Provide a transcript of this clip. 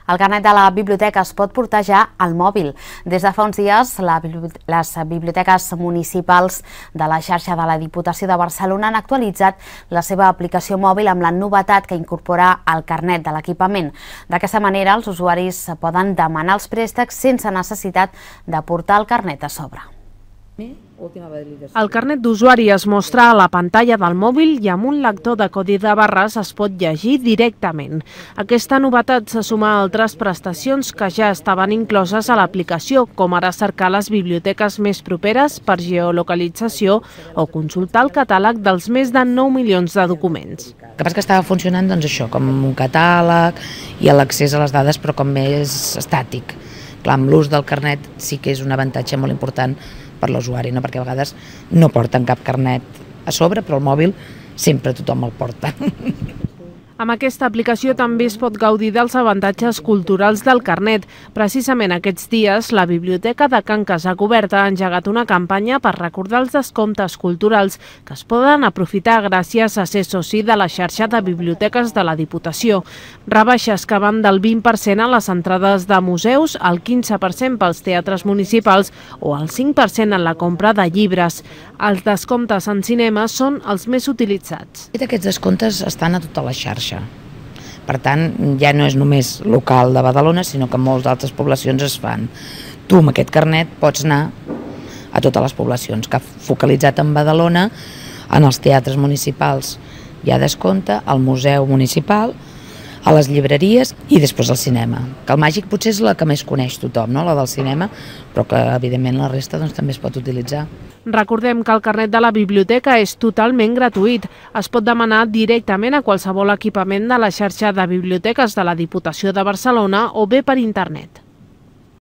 El carnet de la biblioteca es pot portar ja al mòbil. Des de fa uns dies, les biblioteques municipals de la xarxa de la Diputació de Barcelona han actualitzat la seva aplicació mòbil amb la novetat que incorpora el carnet de l'equipament. D'aquesta manera, els usuaris poden demanar els préstecs sense necessitat de portar el carnet a sobre. El carnet d'usuari es mostra a la pantalla del mòbil i amb un lector de codi de barres es pot llegir directament. Aquesta novetat se suma a altres prestacions que ja estaven incloses a l'aplicació, com ara cercar les biblioteques més properes per geolocalització o consultar el catàleg dels més de 9 milions de documents. El que passa que estava funcionant això, com un catàleg i l'accés a les dades, però com més estàtic. Clar, amb l'ús del carnet sí que és un avantatge molt important per l'usuari, no? Perquè a vegades no porten cap carnet a sobre, però el mòbil sempre tothom el porta. Amb aquesta aplicació també es pot gaudir dels avantatges culturals del carnet. Precisament aquests dies, la Biblioteca de Can Casacuberta ha engegat una campanya per recordar els descomptes culturals que es poden aprofitar gràcies a ser soci de la xarxa de biblioteques de la Diputació. Rebaixes que van del 20% a les entrades de museus, al 15% pels teatres municipals o al 5% en la compra de llibres. Els descomptes en cinema són els més utilitzats. Aquests descomptes estan a tota la xarxa. Per tant, ja no és només local de Badalona, sinó que en moltes altres poblacions es fan. Tu amb aquest carnet pots anar a totes les poblacions, que ha focalitzat en Badalona, en els teatres municipals hi ha descompte, al museu municipal, a les llibreries i després al cinema. Que el màgic potser és la que més coneix tothom, no? La del cinema, però que evidentment la resta també es pot utilitzar. Recordem que el carnet de la biblioteca és totalment gratuït. Es pot demanar directament a qualsevol equipament de la xarxa de biblioteques de la Diputació de Barcelona o bé per internet.